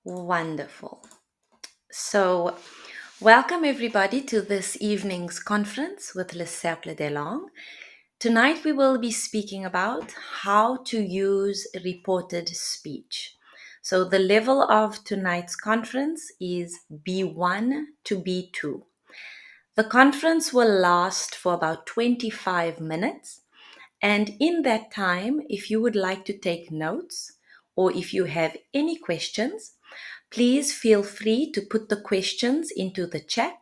Wonderful. So, welcome everybody to this evening's conference with le Cercle des Langues. Tonight we will be speaking about how to use reported speech. So, the level of tonight's conference is B1 to B2. The conference will last for about 25 minutes. And in that time, if you would like to take notes or if you have any questions, please feel free to put the questions into the chat,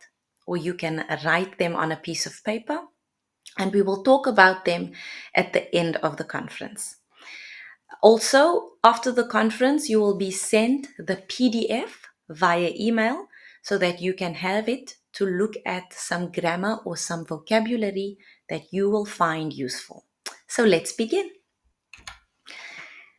or you can write them on a piece of paper, and we will talk about them at the end of the conference. Also, after the conference, you will be sent the PDF via email so that you can have it to look at some grammar or some vocabulary that you will find useful. So let's begin.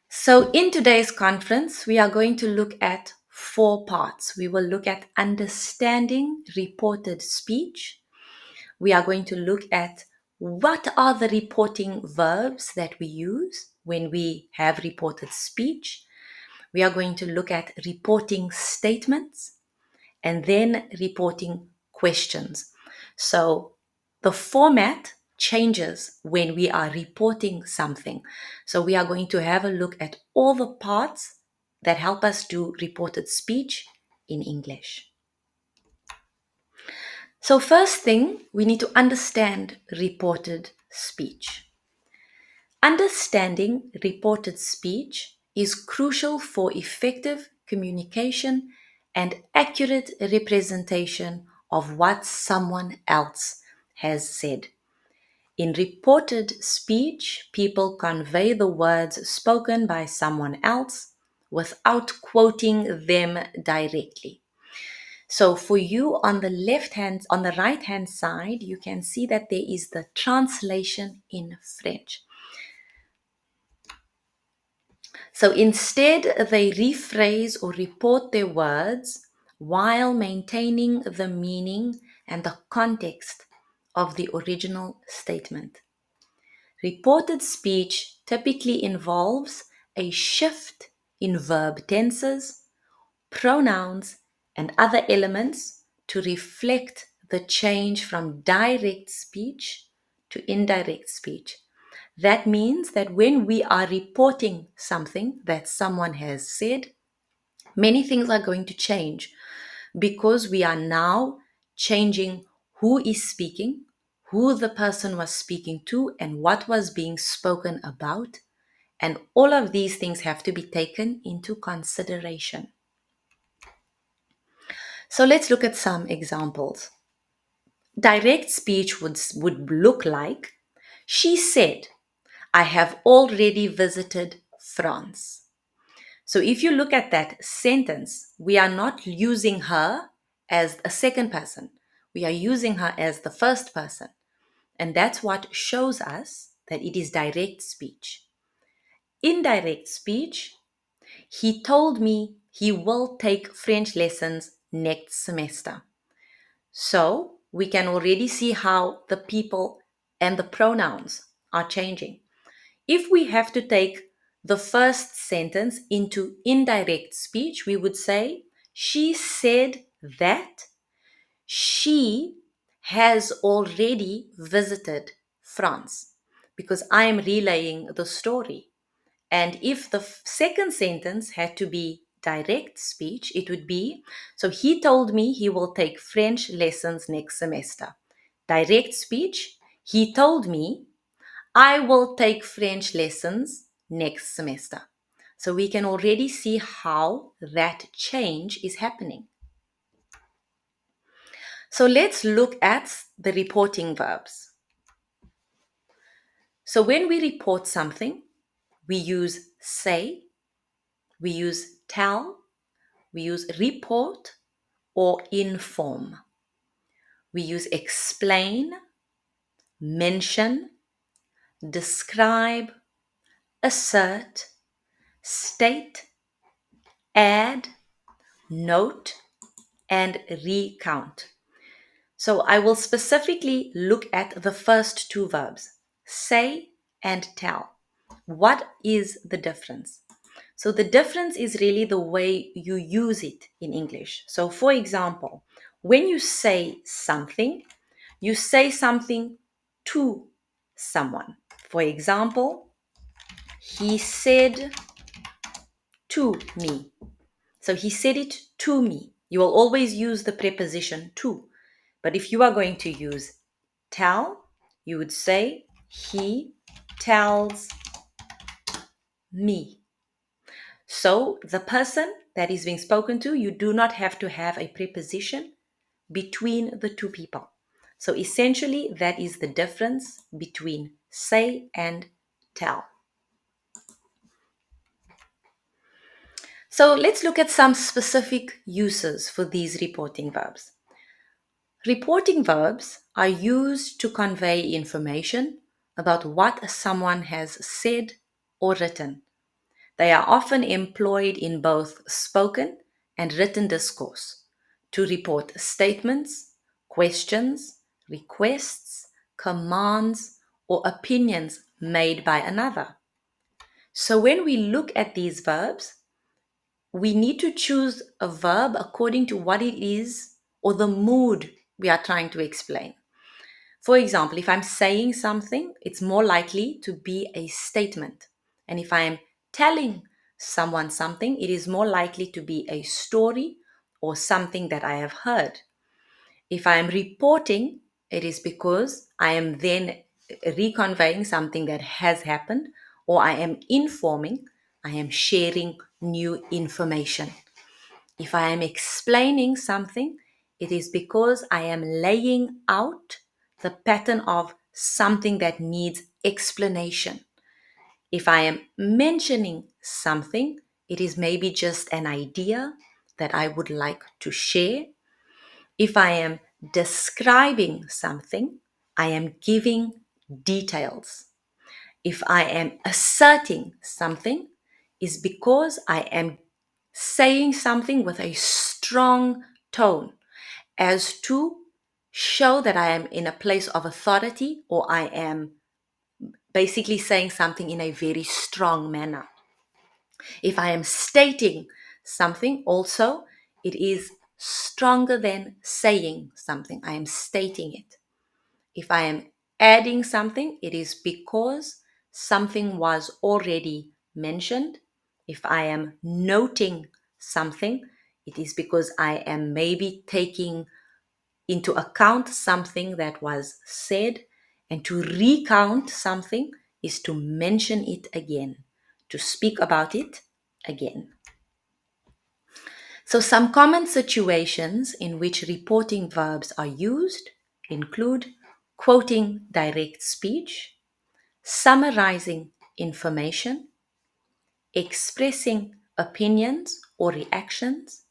So in today's conference, we are going to look at 4 parts. We will look at understanding reported speech. We are going to look at what are the reporting verbs that we use when we have reported speech. We are going to look at reporting statements and then reporting questions. So the format changes when we are reporting something. So we are going to have a look at all the parts that help us do reported speech in English. So first thing, we need to understand reported speech. Understanding reported speech is crucial for effective communication and accurate representation of what someone else has said. In reported speech, people convey the words spoken by someone else without quoting them directly. So for you on the right hand side, you can see that there is the translation in French. So instead, they rephrase or report their words while maintaining the meaning and the context of the original statement. Reported speech typically involves a shift in verb tenses, pronouns, and other elements to reflect the change from direct speech to indirect speech. That means that when we are reporting something that someone has said, many things are going to change because we are now changing who is speaking, who the person was speaking to, and what was being spoken about. And all of these things have to be taken into consideration. So let's look at some examples. Direct speech would look like, she said, I have already visited France. So if you look at that sentence, we are not using her as a second person. We are using her as the first person. And that's what shows us that it is direct speech. Indirect speech, he told me he will take French lessons next semester. So we can already see how the people and the pronouns are changing. If we have to take the first sentence into indirect speech, we would say, she said that she has already visited France, because I am relaying the story. And if the second sentence had to be direct speech, it would be, so he told me he will take French lessons next semester. Direct speech, he told me I will take French lessons next semester. So we can already see how that change is happening. So let's look at the reporting verbs. So when we report something, we use say, we use tell, we use report or inform. We use explain, mention, describe, assert, state, add, note, and recount. So I will specifically look at the first 2 verbs, say and tell. What is the difference? So the difference is really the way you use it in English. So for example, when you say something to someone. For example, he said to me. So he said it to me. You will always use the preposition to. But if you are going to use tell, you would say he tells me. So the person that is being spoken to, you do not have to have a preposition between the two people. So essentially, that is the difference between say and tell. So let's look at some specific uses for these reporting verbs. Reporting verbs are used to convey information about what someone has said or written. They are often employed in both spoken and written discourse to report statements, questions, requests, commands, or opinions made by another. So when we look at these verbs, we need to choose a verb according to what it is or the mood we are trying to explain. For example, if I'm saying something, it's more likely to be a statement. And if I'm telling someone something, it is more likely to be a story or something that I have heard. If I am reporting, it is because I am then reconveying something that has happened, or I am informing, I am sharing new information. If I am explaining something, it is because I am laying out the pattern of something that needs explanation. If I am mentioning something, it is maybe just an idea that I would like to share. If I am describing something, I am giving details. If I am asserting something, is because I am saying something with a strong tone as to show that I am in a place of authority, or I am basically saying something in a very strong manner. If I am stating something, also, it is stronger than saying something. I am stating it. If I am adding something, it is because something was already mentioned. If I am noting something, it is because I am maybe taking into account something that was said. And to recount something is to mention it again, to speak about it again. So some common situations in which reporting verbs are used include quoting direct speech, summarizing information, expressing opinions or reactions,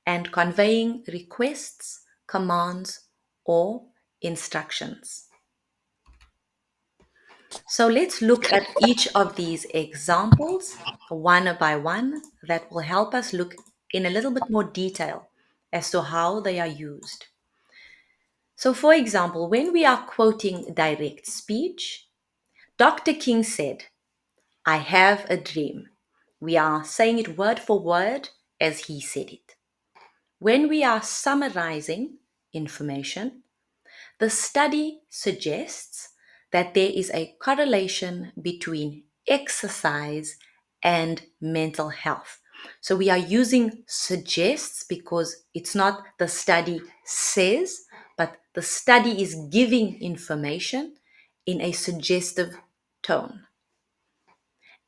and conveying requests, commands, or instructions. So let's look at each of these examples one by one. That will help us look in a little bit more detail as to how they are used. So, for example, when we are quoting direct speech, Dr. King said, I have a dream. We are saying it word for word as he said it. When we are summarizing information, the study suggests that there is a correlation between exercise and mental health. So we are using suggests because it's not the study says, but the study is giving information in a suggestive tone.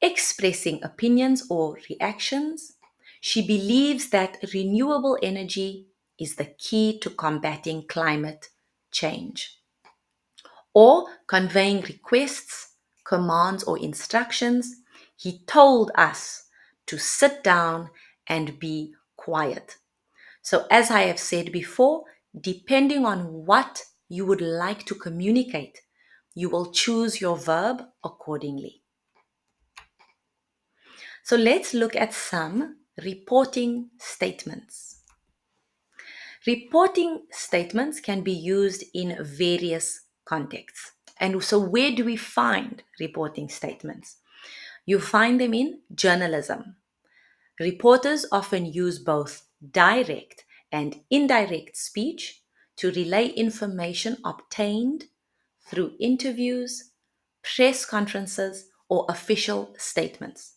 Expressing opinions or reactions, she believes that renewable energy is the key to combating climate change. Or conveying requests, commands, or instructions, he told us to sit down and be quiet. So, as I have said before, depending on what you would like to communicate, you will choose your verb accordingly. So let's look at some reporting statements. Reporting statements can be used in various contexts. And so where do we find reporting statements? You find them in journalism. Reporters often use both direct and indirect speech to relay information obtained through interviews, press conferences, or official statements.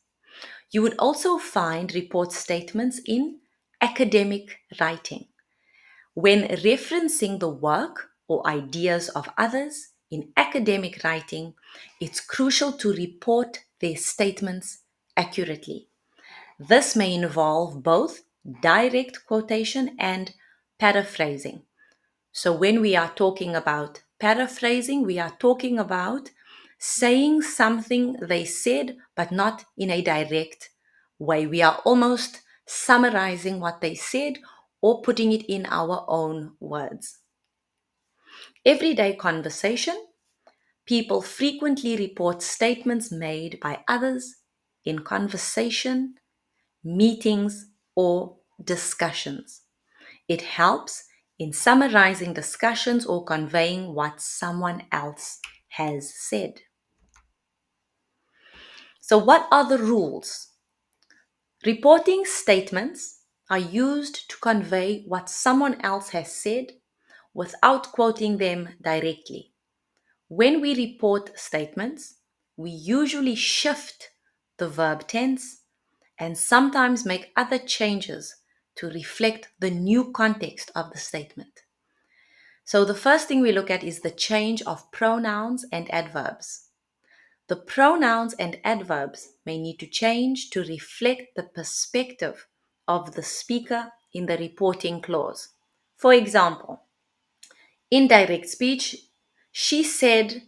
You would also find report statements in academic writing. When referencing the work or ideas of others in academic writing, it's crucial to report their statements accurately. This may involve both direct quotation and paraphrasing. So, when we are talking about paraphrasing, we are talking about saying something they said, but not in a direct way. We are almost summarizing what they said or putting it in our own words. Everyday conversation, people frequently report statements made by others in conversation, meetings, or discussions. It helps in summarizing discussions or conveying what someone else has said. So, what are the rules? Reporting statements are used to convey what someone else has said without quoting them directly. When we report statements, we usually shift the verb tense and sometimes make other changes to reflect the new context of the statement. So the first thing we look at is the change of pronouns and adverbs. The pronouns and adverbs may need to change to reflect the perspective of the speaker in the reporting clause. For example, in direct speech, she said,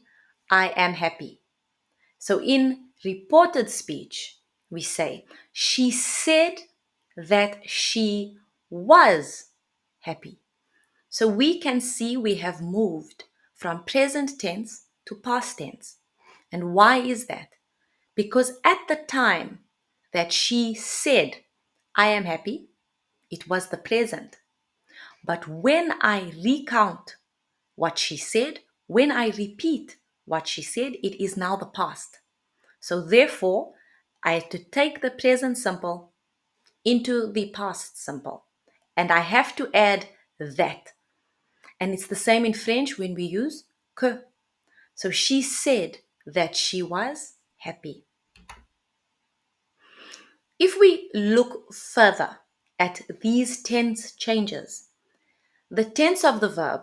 I am happy. So in reported speech, we say, she said that she was happy. So we can see we have moved from present tense to past tense. And why is that? Because at the time that she said, I am happy, it was the present. But when I recount what she said, when I repeat what she said, it is now the past. So therefore, I have to take the present simple into the past simple. And I have to add that. And it's the same in French when we use que. So she said that she was happy. If we look further at these tense changes, the tense of the verb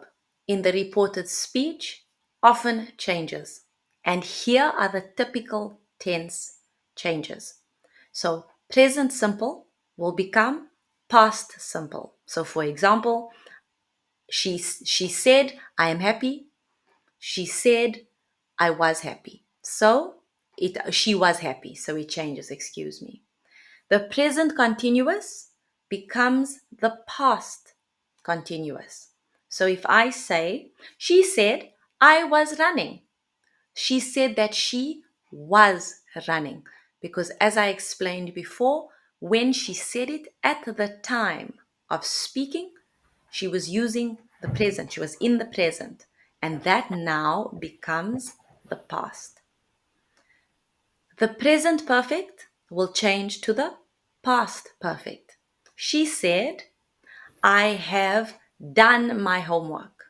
in the reported speech often changes. And here are the typical tense changes. So present simple will become past simple. So for example, she said, I am happy. She said, I was happy. So she was happy. So it changes, excuse me. The present continuous becomes the past continuous. So if I say, she said, I was running. She said that she was running. Because as I explained before, when she said it at the time of speaking, she was using the present. She was in the present. And that now becomes the past. The present perfect will change to the past perfect. She said, I have done my homework.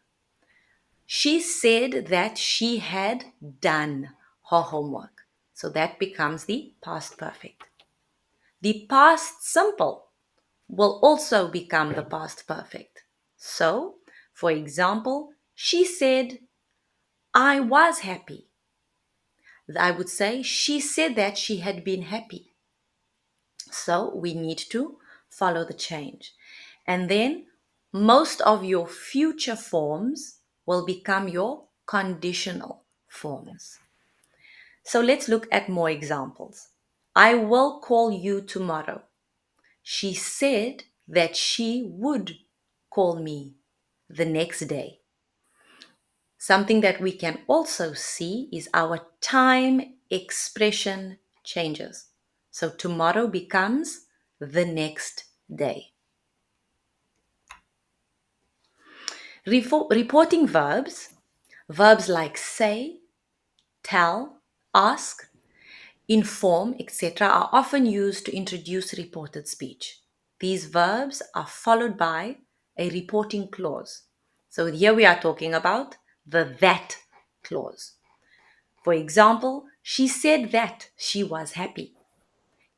She said that she had done her homework. So that becomes the past perfect. The past simple will also become the past perfect. So, for example, she said, I was happy. I would say she said that she had been happy. So we need to follow the change. And then most of your future forms will become your conditional forms. So let's look at more examples. I will call you tomorrow. She said that she would call me the next day. Something that we can also see is our time expression changes. So tomorrow becomes the next day. Reporting verbs like say, tell, ask, inform, etc., are often used to introduce reported speech. These verbs are followed by a reporting clause. So here we are talking about the that clause. For example, she said that she was happy.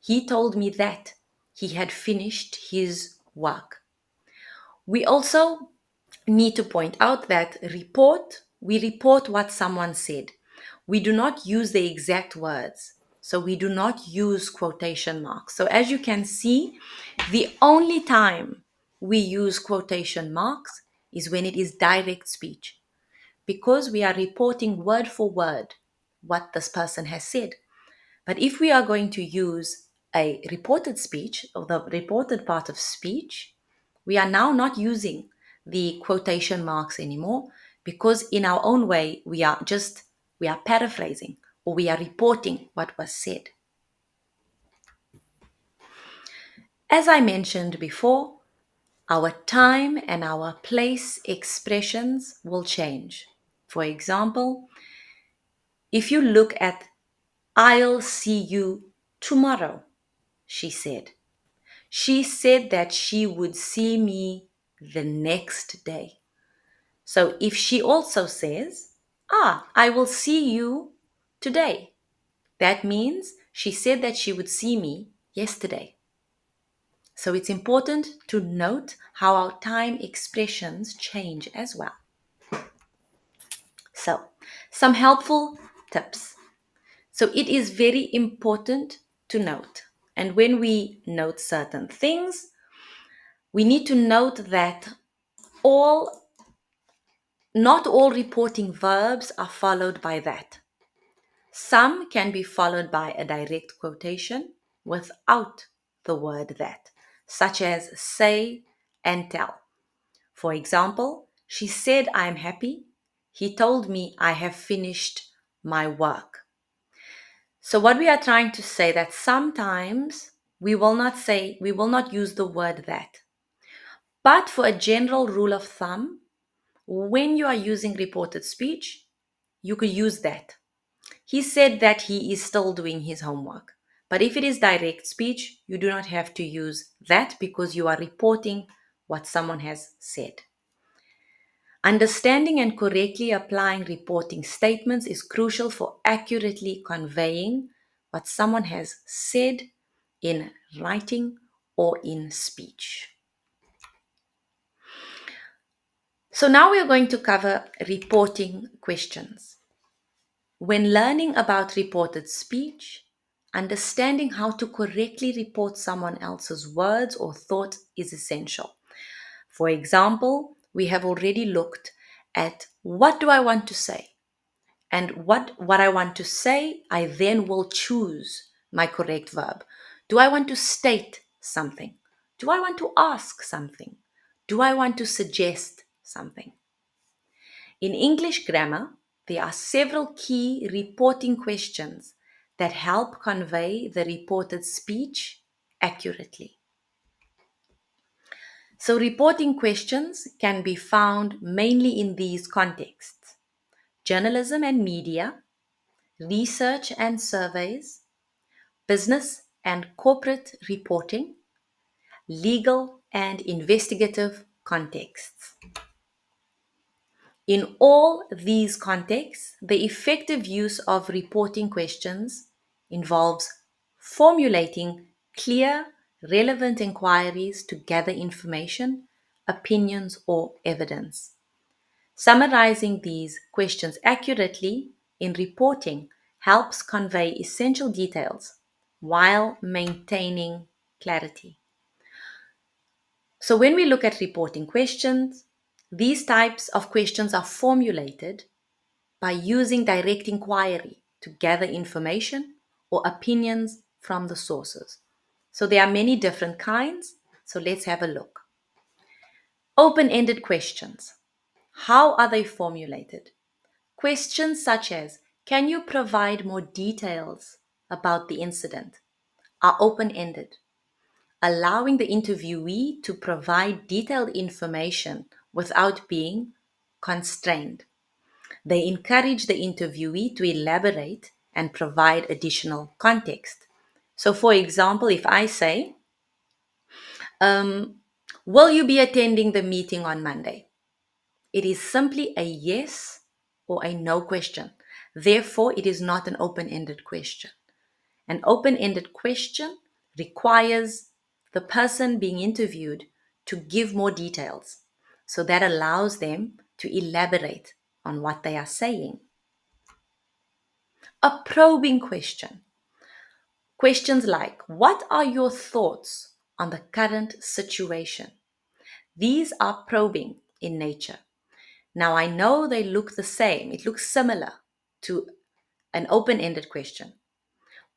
He told me that he had finished his work. We also need to point out that we report what someone said. We do not use the exact words. So we do not use quotation marks. So as you can see, the only time we use quotation marks is when it is direct speech, because we are reporting word for word what this person has said. But if we are going to use a reported speech, or the reported part of speech, we are now not using the quotation marks anymore, because in our own way we are paraphrasing, or we are reporting what was said. As I mentioned before, our time and our place expressions will change. For example, if you look at "I'll see you tomorrow," she said. She said that she would see me the next day. So if she also says, I will see you today, that means she said that she would see me yesterday. So it's important to note how our time expressions change as well. So, some helpful tips. So it is very important to note. And when we note certain things, we need to note that not all reporting verbs are followed by that. Some can be followed by a direct quotation without the word that, such as say and tell. For example, she said I'm happy. He told me I have finished my work. So what we are trying to say that sometimes we will not use the word that. But for a general rule of thumb, when you are using reported speech, you could use that. He said that he is still doing his homework. But if it is direct speech, you do not have to use that, because you are reporting what someone has said. Understanding and correctly applying reporting statements is crucial for accurately conveying what someone has said in writing or in speech. So now we are going to cover reporting questions. When learning about reported speech, understanding how to correctly report someone else's words or thought is essential. For example, we have already looked at what do I want to say? And what I want to say, I then will choose my correct verb. Do I want to state something? Do I want to ask something? Do I want to suggest something? In English grammar, there are several key reporting questions that help convey the reported speech accurately. So reporting questions can be found mainly in these contexts: journalism and media, research and surveys, business and corporate reporting, legal and investigative contexts. In all these contexts, the effective use of reporting questions involves formulating clear, relevant inquiries to gather information, opinions, or evidence. Summarizing these questions accurately in reporting helps convey essential details while maintaining clarity. So when we look at reporting questions, these types of questions are formulated by using direct inquiry to gather information or opinions from the sources. So there are many different kinds, so let's have a look. Open-ended questions. How are they formulated? Questions such as, can you provide more details about the incident, are open-ended, allowing the interviewee to provide detailed information without being constrained. They encourage the interviewee to elaborate and provide additional context. So, for example, if I say, will you be attending the meeting on Monday? It is simply a yes or a no question. Therefore, it is not an open-ended question. An open-ended question requires the person being interviewed to give more details. So that allows them to elaborate on what they are saying. A probing question. Questions like, what are your thoughts on the current situation? These are probing in nature. Now, I know they look the same. It looks similar to an open-ended question,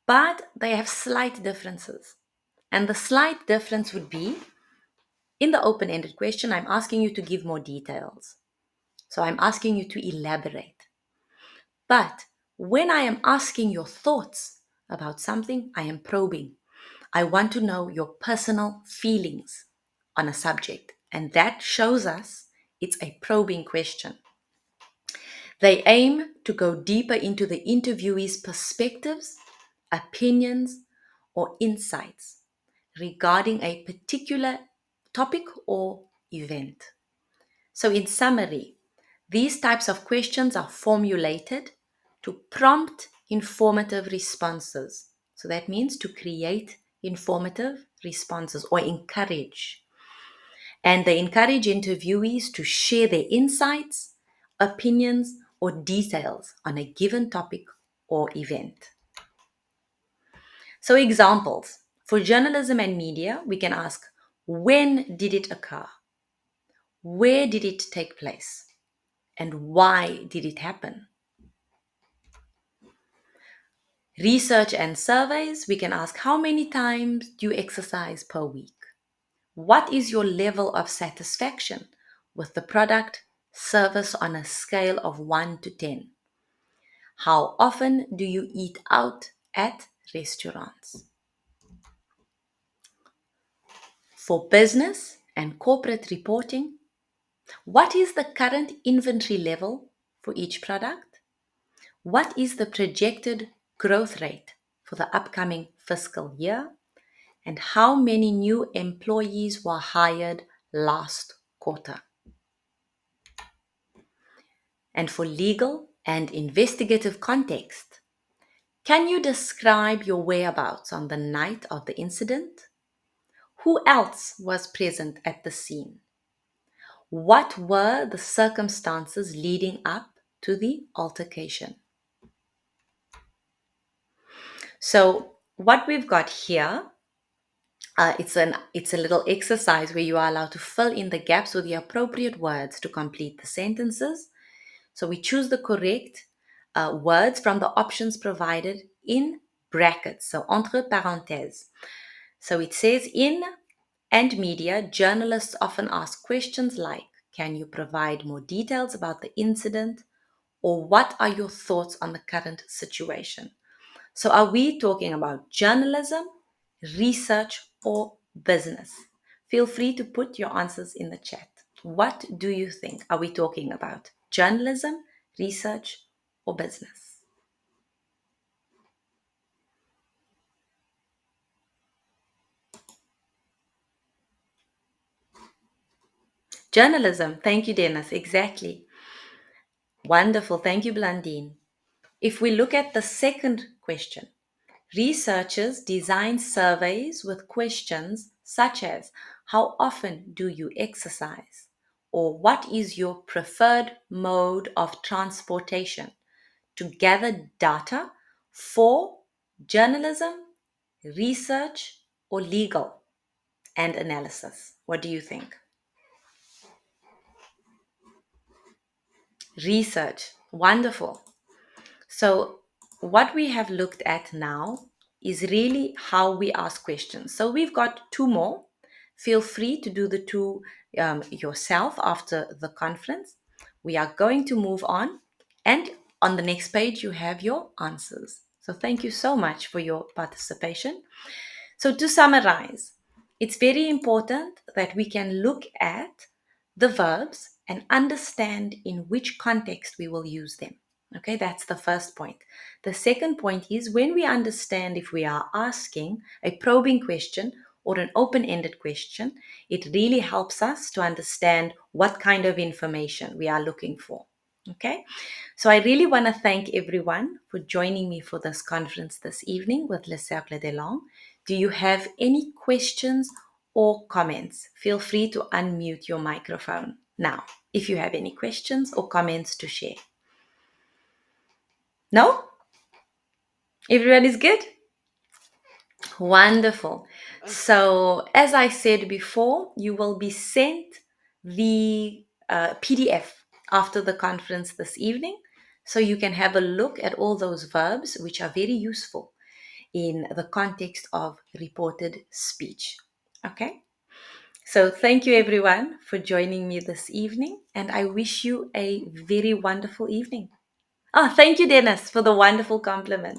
but they have slight differences. And the slight difference would be, in the open-ended question, I'm asking you to give more details. So I'm asking you to elaborate. But when I am asking your thoughts about something, I am probing. I want to know your personal feelings on a subject. And that shows us it's a probing question. They aim to go deeper into the interviewee's perspectives, opinions, or insights regarding a particular topic or event. So, in summary, these types of questions are formulated to prompt informative responses. So, that means to create informative responses or encourage. And they encourage interviewees to share their insights, opinions, or details on a given topic or event. So, examples for journalism and media, we can ask, when did it occur? Where did it take place? And why did it happen? Research and surveys, we can ask, how many times do you exercise per week? What is your level of satisfaction with the product, service on a scale of 1 to 10? How often do you eat out at restaurants? For business and corporate reporting, what is the current inventory level for each product? What is the projected growth rate for the upcoming fiscal year? And how many new employees were hired last quarter? And for legal and investigative context, can you describe your whereabouts on the night of the incident? Who else was present at the scene? What were the circumstances leading up to the altercation? So, what we've got here, it's a little exercise where you are allowed to fill in the gaps with the appropriate words to complete the sentences. So we choose the correct words from the options provided in brackets, so entre parenthèses. So it says, in and media, journalists often ask questions like, can you provide more details about the incident? Or what are your thoughts on the current situation? So are we talking about journalism, research, or business? Feel free to put your answers in the chat. What do you think? Are we talking about journalism, research, or business? Journalism. Thank you, Dennis. Exactly. Wonderful. Thank you, Blandine. If we look at the second question, researchers design surveys with questions such as, how often do you exercise? Or what is your preferred mode of transportation? To gather data for journalism, research, or legal and analysis. What do you think? Research. Wonderful. So, what we have looked at now is really how we ask questions. So, we've got two more. Feel free to do the two yourself after the conference. We are going to move on, and on the next page, you have your answers. So, thank you so much for your participation. So, to summarize, it's very important that we can look at the verbs and understand in which context we will use them. Okay, that's the first point. The second point is when we understand if we are asking a probing question or an open ended question, it really helps us to understand what kind of information we are looking for. Okay, so I really want to thank everyone for joining me for this conference this evening with Le Cercle des Langues. Do you have any questions or comments? Feel free to unmute your microphone now if you have any questions or comments to share. No? Everyone is good? Wonderful. So, as I said before, you will be sent the PDF after the conference this evening. So, you can have a look at all those verbs, which are very useful in the context of reported speech. Okay? So, thank you everyone for joining me this evening, and I wish you a very wonderful evening. Oh, thank you, Dennis, for the wonderful compliment.